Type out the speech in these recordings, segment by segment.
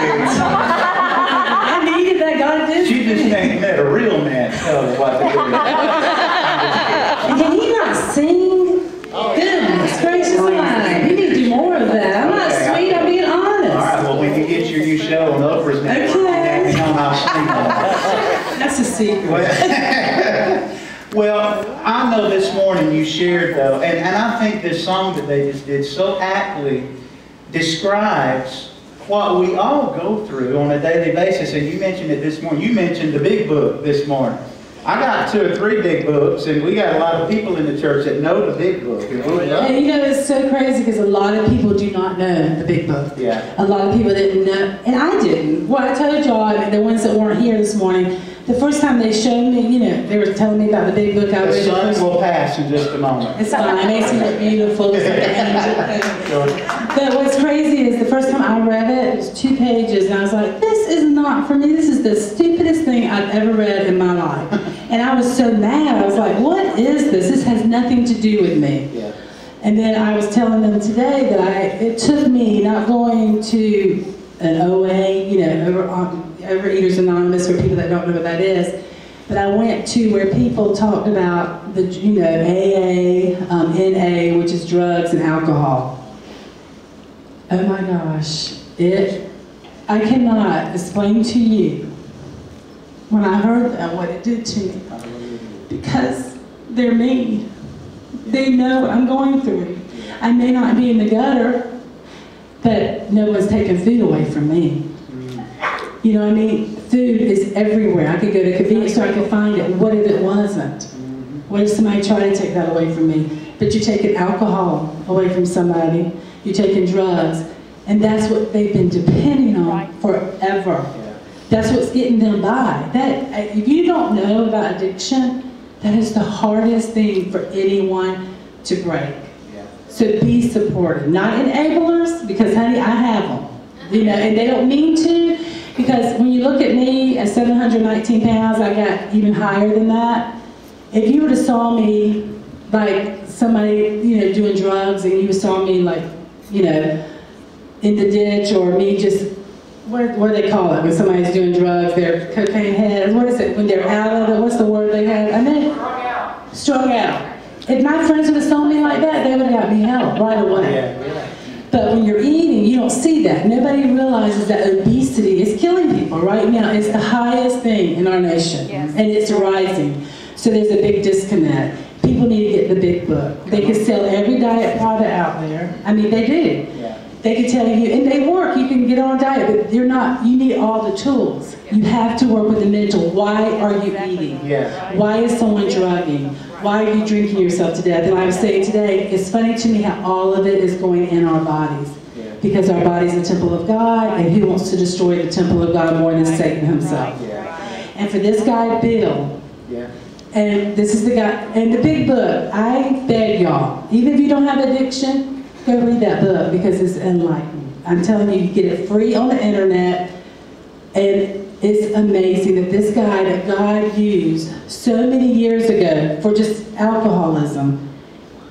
I needed that. God did. She just ain't met a real man tell her what to do. Can he not sing? Goodness gracious alive. You need to do more of that. I'm not sweet, I'm being honest. All right, well, when you get your new show on Oprah's Network, Okay. I'll sing on it. That's a secret. Well, I know this morning you shared, though, and I think this song that they just did so aptly describes what we all go through on a daily basis. And you mentioned it this morning. You mentioned the big book this morning. I got 2 or 3 big books, and we got a lot of people in the church that know the big book. And you know, it's so crazy because a lot of people do not know the big book. Yeah. A lot of people didn't know, and I didn't. Well, I told y'all, the ones that weren't here this morning, the first time they showed me, you know, they were telling me about the big book. I The read sun it will pass in just a moment. It's fine. It makes me look beautiful. It's like an angel. But what's crazy is the first time I read it, it was 2 pages, and I was like, this is not for me. This is the stupidest thing I've ever read in my life. And I was so mad. I was like, what is this? This has nothing to do with me. Yeah. And then I was telling them today that it took me not going to an OA, you know, Overeaters Anonymous, for people that don't know what that is. But I went to where people talked about the, you know, AA, NA, which is drugs and alcohol. Oh my gosh, I cannot explain to you when I heard that what it did to me, because they're me. They know what I'm going through. I may not be in the gutter, but no one's taking food away from me. You know what I mean? Food is everywhere. I could go to a convenience store, I could find it. What if it wasn't? What if somebody tried to take that away from me? But you're taking alcohol away from somebody. You're taking drugs. And that's what they've been depending on forever. That's what's getting them by. If you don't know about addiction, that is the hardest thing for anyone to break. So be supportive. Not enablers, because honey, I have them. You know, and they don't mean to. Because when you look at me at 719 pounds, I got even higher than that. If you would have saw me like somebody, you know, doing drugs, and you saw me like, you know, in the ditch, or me just, what do they call it when somebody's doing drugs, they're cocaine heads, what is it, when they're out of it, what's the word they had? I mean, strung out. If my friends would have saw me like that, they would have got me help right away. But when you're eating, you don't see that. Nobody realizes that obesity is killing people right now. It's the highest thing in our nation, and it's rising. So there's a big disconnect. People need to get the big book. They can sell every diet product out there. I mean, they do. They can tell you, and they work. You can get on a diet, but you're not. You need all the tools. You have to work with the mental. Why are you eating? Why is someone drugging? Why are you drinking yourself to death? And I was saying today, it's funny to me how all of it is going in our bodies. Because our body's the temple of God, and who wants to destroy the temple of God more than Satan himself? And for this guy, Bill, and this is the guy, and the big book, I beg y'all, even if you don't have addiction, go read that book, because it's enlightening. I'm telling you, you get it free on the internet, and it's amazing that this guy that God used so many years ago for just alcoholism,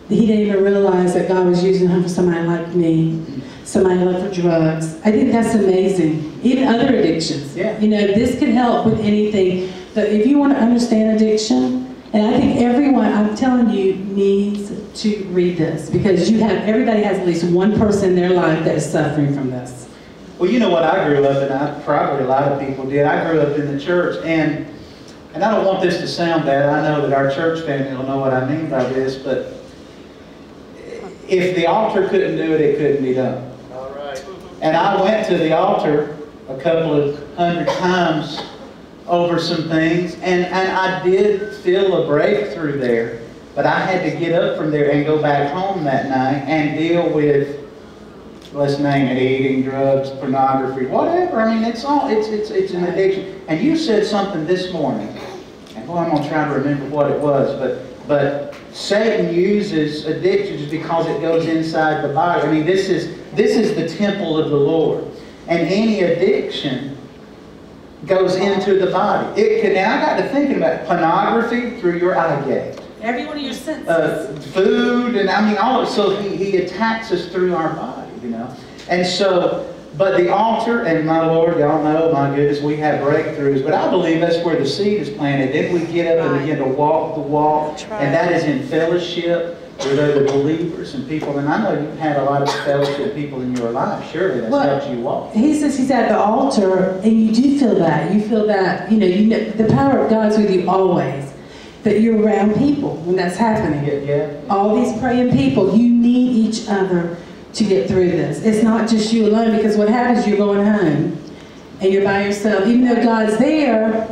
he didn't even realize that God was using him for somebody like me, somebody like for drugs. I think that's amazing. Even other addictions. You know, this can help with anything. But if you want to understand addiction, and I think everyone, I'm telling you, needs to read this, because everybody has at least one person in their life that is suffering from this. Well, you know what I grew up in, probably a lot of people did. I grew up in the church, and I don't want this to sound bad. I know that our church family will know what I mean by this, but if the altar couldn't do it, it couldn't be done. All right. And I went to the altar a couple of 100 times over some things, and I did feel a breakthrough there, but I had to get up from there and go back home that night and deal with, let's name it, eating, drugs, pornography, whatever. I mean, it's an addiction. And you said something this morning, and boy, I'm going to try to remember what it was, but Satan uses addictions because it goes inside the body. I mean, this is the temple of the Lord, and any addiction goes into the body. It can. Now I got to thinking about pornography through your eye gate. Every one of your senses. Food, and I mean all of it. So he attacks us through our body, you know. And so But the altar, and my Lord, y'all know, my goodness, we have breakthroughs. But I believe that's where the seed is planted. Then we get up and begin to walk the walk. And that is in fellowship with other believers and people. And I know you've had a lot of fellowship people in your life. Surely that's helped you walk. He says he's at the altar, and you do feel that. You feel that, you know, the power of God's with you always. That you're around people when that's happening. Yeah. All these praying people, you need each other to get through this. It's not just you alone, because what happens, you're going home and you're by yourself. Even though God's there,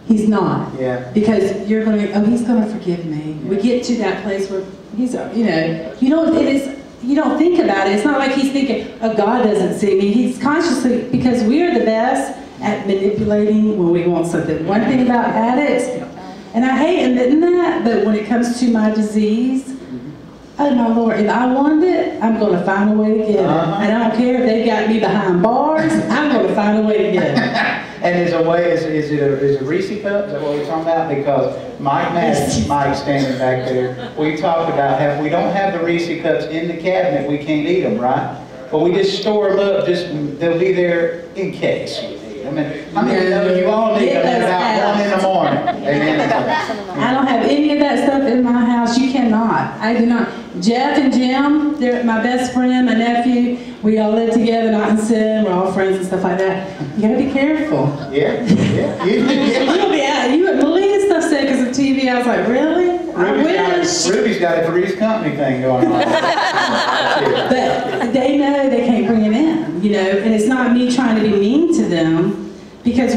he's not. Yeah. Because you're going to, oh, he's going to forgive me. We get to that place where he's, you know, you don't think about it. It's not like he's thinking, oh, God doesn't see me. He's consciously, because we are the best at manipulating when we want something. One thing about addicts, and I hate admitting that, but when it comes to my disease, oh my Lord, if I want it, I'm going to find a way to get it. And I don't care if they got me behind bars, I'm going to find a way to get it. And is it a Reese cup? Is that what we're talking about? Because Mike's standing back there. We talked about how we don't have the Reese cups in the cabinet, we can't eat them, right? But we just store them up, they'll be there in case you need them. I mean, how many know you all need them at about 1 in the morning? Amen. I don't have any of that stuff in my house. You cannot. I do not. Jeff and Jim, they're my best friend, my nephew. We all live together, not in sin. We're all friends and stuff like that. You gotta be careful. Yeah. You'll be out. You wouldn't believe the stuff said because of TV. I was like, really? Ruby's got a Three's Company thing going on. But they know they can't bring it in, you know, and it's not me trying to be mean to them, because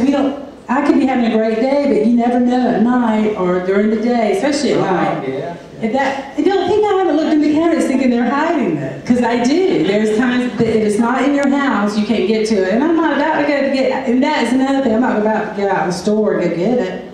I could be having a great day, but you never know at night or during the day, especially at night. Yeah. If don't think I haven't looked in the cabinets thinking they're hiding it, because I do. There's times that if it's not in your house, you can't get to it, and I'm not about to go to get, and that is another thing, I'm not about to get out in the store and go get it.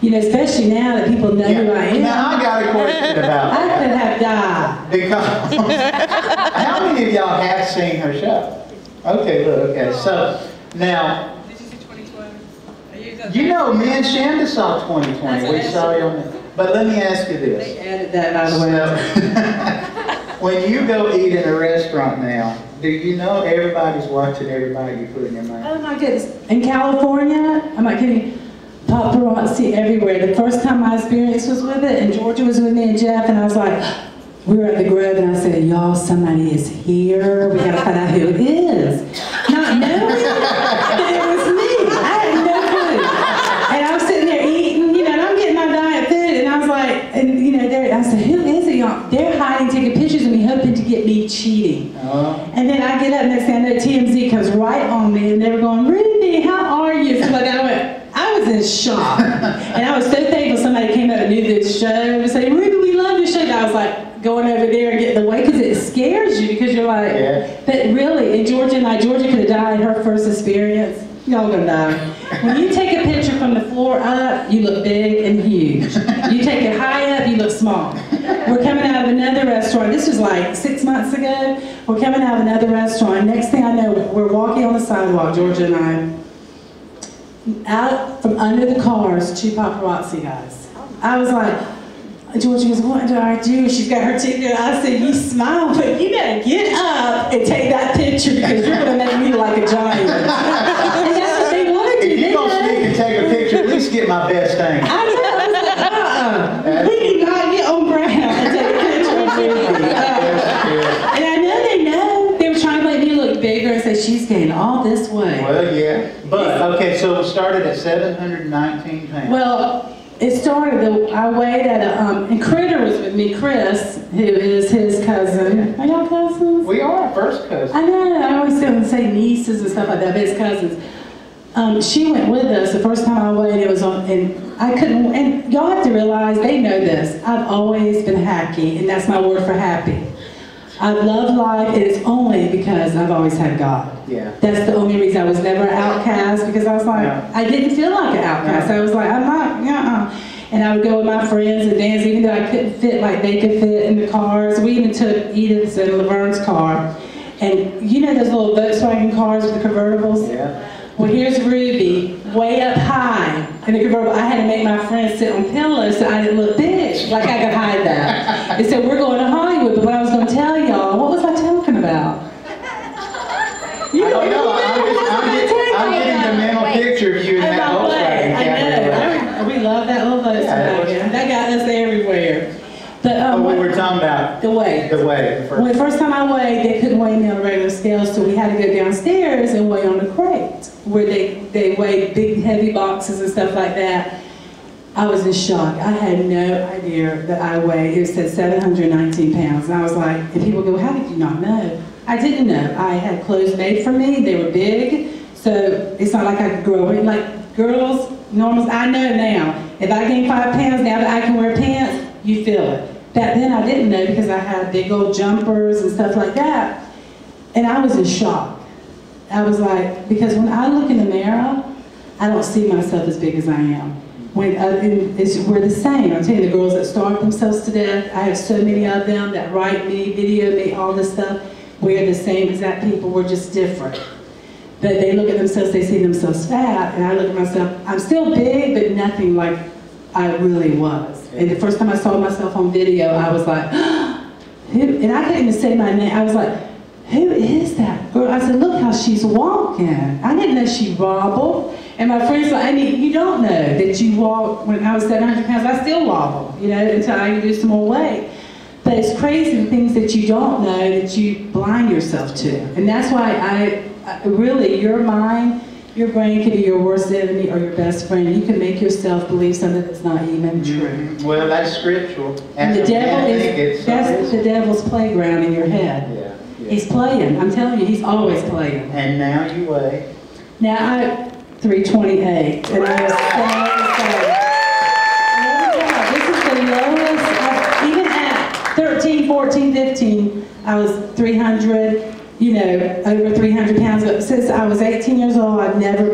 You know, especially now that people know who I am. Now, I got a question about that. I could have died. Because, how many of y'all have seen her show? Okay, look, okay. So, now, did you see 2020? You know, me and Shanda saw 2020. We saw you on that. But let me ask you this. They added that, by the way. When you go eat in a restaurant now, do you know everybody's watching everybody you put in your mouth? Oh my goodness. In California, I'm not kidding, paparazzi everywhere. The first time my experience was with it, and Georgia was with me and Jeff, and I was like, we were at the Grove, and I said, y'all, somebody is here. We gotta find out who it is. Not knowing that it was me. I had no clue. And I was sitting there eating, you know, and I'm getting my diet food, and I was like, and you know, I said, who is it, y'all? They're hiding, taking pictures of me, hoping to get me cheating. And then I get up, and next thing I know, TMZ comes right on me, and they were going, Ruby, how are you? So like I was in shock. And I was so thankful somebody came up and knew this show and say, Ruby, we love your show. And I was like going over there and getting away, because it scares you, because you're like, but really, and Georgia could have died her first experience. Y'all gonna die. When you take a picture from the floor up, you look big and huge. You take it high up, you look small. We're coming out of another restaurant. This was like 6 months ago. We're coming out of another restaurant. Next thing I know, we're walking on the sidewalk, Georgia and I. Out from under the cars, 2 paparazzi guys. I was like, Georgia goes, what do I do? She's got her ticket. I said, you smile, but you gotta get up and take that picture, because you're gonna make me like a giant. And that's what they wanted to do. If you're gonna sneak and take a picture, at least get my best thing. I know. I was like, we did not get on ground and take a picture of Ruby. And I know they know. They were trying to make me look bigger and say, she's gained all this weight. Well, yeah. But, okay, so it started at 719 pounds. Well, it started, I weighed at and Critter was with me, Chris, who is his cousin. Are y'all cousins? We are first cousins. I know, I always say nieces and stuff like that, but it's cousins. She went with us the first time I weighed. It was on, and I couldn't, and y'all have to realize, they know this, I've always been happy, and that's my word for happy. I love life, it is only because I've always had God. Yeah. That's the only reason. I was never an outcast, because I was like, I didn't feel like an outcast. I was like, I'm not, And I would go with my friends and dance, even though I couldn't fit like they could fit in the cars. We even took Edith's and Laverne's car. And you know those little Volkswagen cars with the convertibles? Yeah. Well, here's Ruby, way up high in the convertible. I had to make my friends sit on pillows so I didn't look big, like I could hide that. They said, we're going to Hollywood, but what I was going to tell y'all, what was I talking about? You I don't know. I'm getting the mental picture of you in that Volkswagen Cabriolet. I know. We love that little Volkswagen. That got us everywhere. But we were talking about the weight. When the first time I weighed, they couldn't weigh me on a regular scale, so we had to go downstairs and weigh on the crate, where they weighed big, heavy boxes and stuff like that. I was in shock. I had no idea that I weighed. It said 719 pounds, and I was like, and people go, how did you not know? I didn't know. I had clothes made for me. They were big, so it's not like I could grow it. Like girls, normals, I know now. If I gain 5 pounds, now that I can wear pants, you feel it. Back then I didn't know because I had big old jumpers and stuff like that. And I was in shock. I was like, because when I look in the mirror, I don't see myself as big as I am. We're the same. I'm telling you, the girls that starve themselves to death, I have so many of them that write me, video me, all this stuff. We're the same exact people, we're just different. But they look at themselves, they see themselves fat, and I look at myself, I'm still big, but nothing like I really was. And the first time I saw myself on video, I was like, who? And I couldn't even say my name. I was like, who is that girl? I said, look how she's walking. I didn't know she wobbled. And my friends were like, I mean, you don't know that you walk. When I was 700 pounds, I still wobble, you know, until I can do some more weight. But it's crazy the things that you don't know that you blind yourself to. And that's why I really, your mind, your brain can be your worst enemy or your best friend. You can make yourself believe something that's not even true. Well, that's scriptural. And the devil that's the devil's playground in your head. Yeah. He's playing. I'm telling you, he's always playing. And now you weigh? Now I'm 328, and I was so excited. This is the lowest, even at 13, 14, 15, I was 300. You know, over 300 pounds, but since I was 18 years old, I've never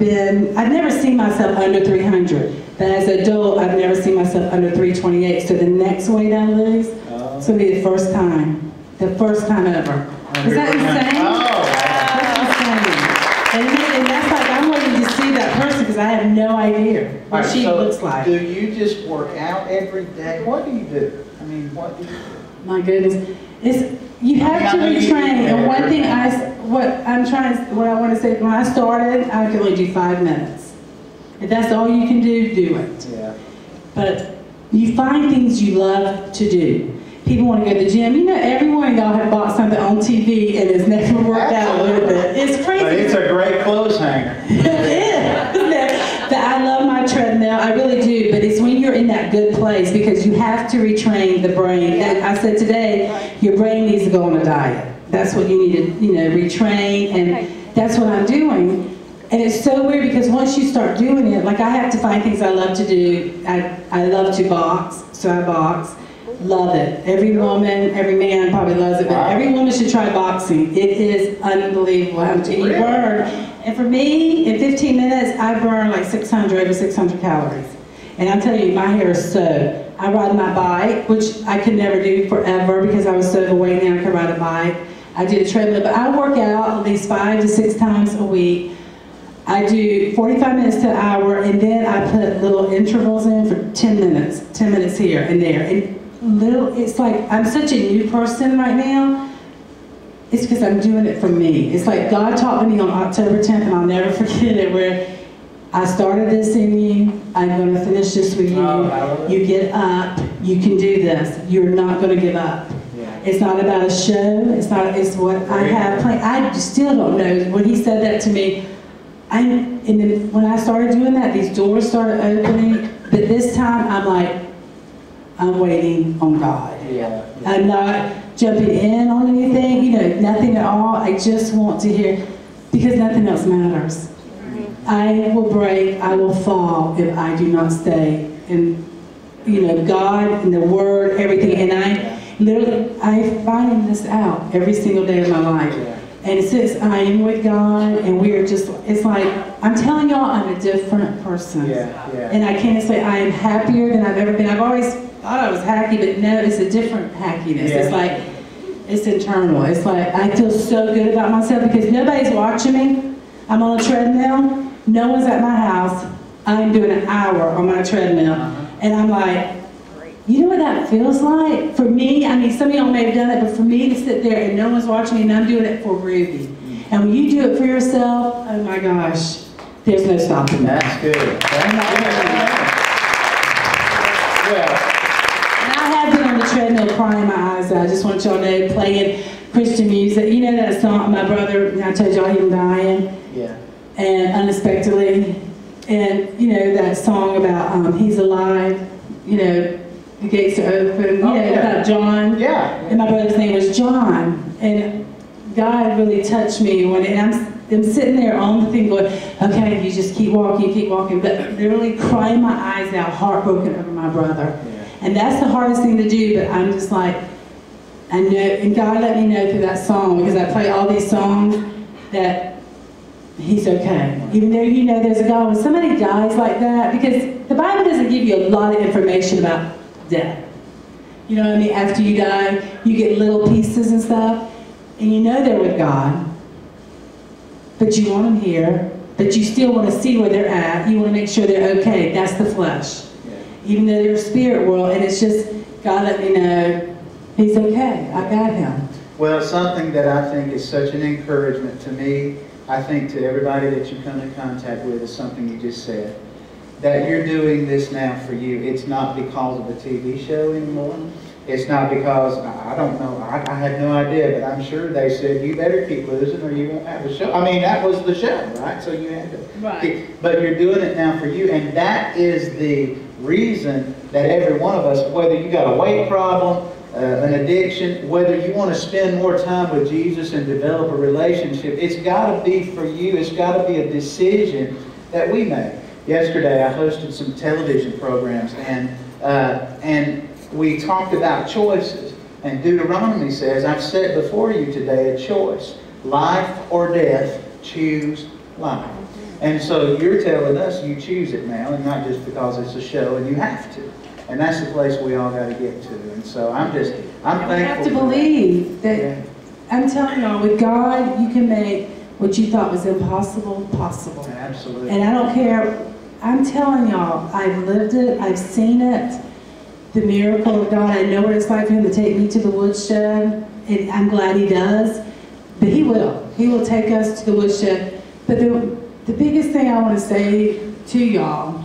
seen myself under 300. But as an adult, I've never seen myself under 328. So the next weight I lose, it's gonna be the first time ever. Is that insane? That's insane. And that's like, I'm waiting to see that person because I have no idea what she looks like. Do you just work out every day? What do you do? I mean, what do you do? My goodness. You have to retrain, and one thing what I want to say, when I started, I could only do 5 minutes. If that's all you can do, do it. Yeah. But you find things you love to do. People want to go to the gym. You know, every one of y'all have bought something on TV and it's never worked out a little bit. It's crazy. But it's a great clothes hanger. It is. But I love my treadmill. I really do. But it's when you're in that good place because you have to retrain the brain. And I said today, your brain needs to go on a diet. That's what you need to, you know, retrain. And that's what I'm doing. And it's so weird because once you start doing it, like I have to find things I love to do. I love to box, so I box. Love it. Every woman, every man probably loves it, but every woman should try boxing. It is unbelievable how much you burn. And for me, in 15 minutes, I burn like over 600 calories. And I'm telling you, my hair is so. I ride my bike, which I could never do forever because I was so overweight. Now I can ride a bike. I do the treadmill, but I work out at least 5 to 6 times a week. I do 45 minutes to an hour, and then I put little intervals in for 10 minutes. 10 minutes here and there. And it's like, I'm such a new person right now. It's because I'm doing it for me. It's like God taught me on October 10th, and I'll never forget it, where I started this in you, I'm going to finish this with you. You get up, you can do this. You're not going to give up. It's not about a show, it's what I have planned. I still don't know. When he said that to me, when I started doing that, these doors started opening, but this time I'm like, I'm waiting on God. I'm not jumping in on anything, you know, nothing at all. I just want to hear, because nothing else matters. I will break, I will fall if I do not stay in, you know, God and the Word, everything. And I find this out every single day of my life. And since I am with God, and we are just, it's like, I'm telling y'all, I'm a different person. And I can't say I am happier than I've ever been. I've always thought I was happy, but no, it's a different happiness. It's like, it's internal. It's like, I feel so good about myself because nobody's watching me. I'm on a treadmill. No one's at my house. I'm doing an hour on my treadmill. And I'm like, you know what that feels like? For me, I mean, some of y'all may have done it, but for me to sit there and no one's watching me and I'm doing it for Ruby. And when you do it for yourself, oh my gosh, there's no stopping that. That's good. Well, And I have been on the treadmill crying my eyes out. I just want y'all to know, playing Christian music. You know that song, my brother, I told y'all he was dying? yeah. And unexpectedly. And you know that song about he's alive, you know, the gates are open, you know, about John. Yeah. And my brother's name was John. And God really touched me when, and I'm sitting there on the thing going, okay, you just keep walking, but literally crying my eyes out, heartbroken over my brother. Yeah. And that's the hardest thing to do, but I'm just like, I know, and God let me know through that song, because I play all these songs, that he's okay. Even though you know there's a God, when somebody dies like that, because the Bible doesn't give you a lot of information about death. You know what I mean? After you die, you get little pieces and stuff, and you know they're with God, but you want them here, but you still want to see where they're at. You want to make sure they're okay. That's the flesh. Even though they're spirit world, and it's just, God let me know, he's okay. I got him. Well, something that I think is such an encouragement to me, I think to everybody that you come in contact with, is something you just said. That you're doing this now for you. It's not because of a TV show anymore. It's not because, I don't know, I had no idea, but I'm sure they said, you better keep losing or you won't have a show. I mean, that was the show, right? So you had to. Right. But you're doing it now for you, and that is the reason that every one of us, whether you got a weight problem, an addiction, whether you want to spend more time with Jesus and develop a relationship, it's got to be for you. It's got to be a decision that we make. Yesterday, I hosted some television programs, and we talked about choices. And Deuteronomy says, I've set before you today a choice. Life or death, choose life. And so you're telling us you choose it now, and not just because it's a show and you have to. And that's the place we all got to get to. And so I'm thankful. We have to believe that, yeah. I'm telling y'all, with God, you can make what you thought was impossible, possible. Absolutely. And I don't care, I'm telling y'all, I've lived it, I've seen it, the miracle of God. I know what it's like for him to take me to the woodshed, and I'm glad he does. But he will. He will take us to the woodshed. But the biggest thing I want to say to y'all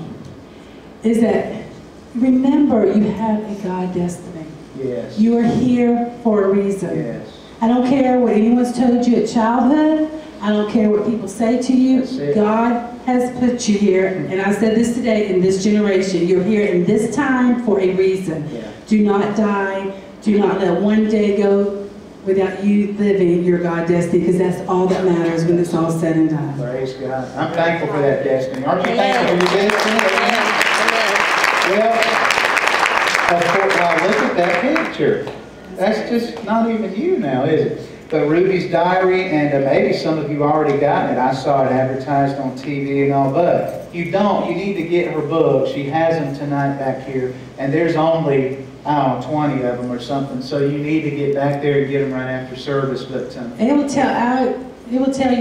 is that remember, you have a God destiny. Yes. You are here for a reason. Yes. I don't care what anyone's told you at childhood. I don't care what people say to you. God has put you here. And I said this today, in this generation, you're here in this time for a reason. Yeah. Do not die. Do not let one day go without you living your God destiny, because that's all that matters when it's all said and done. Praise God. I'm thankful for that destiny. Aren't you thankful for your destiny? Well, of course, now look at that picture. That's just not even you now, is it? But Ruby's Diary, and maybe some of you already got it. I saw it advertised on TV and all, but you don't. You need to get her book. She has them tonight back here, and there's only, I don't know, 20 of them or something. So you need to get back there and get them right after service. But And it will tell you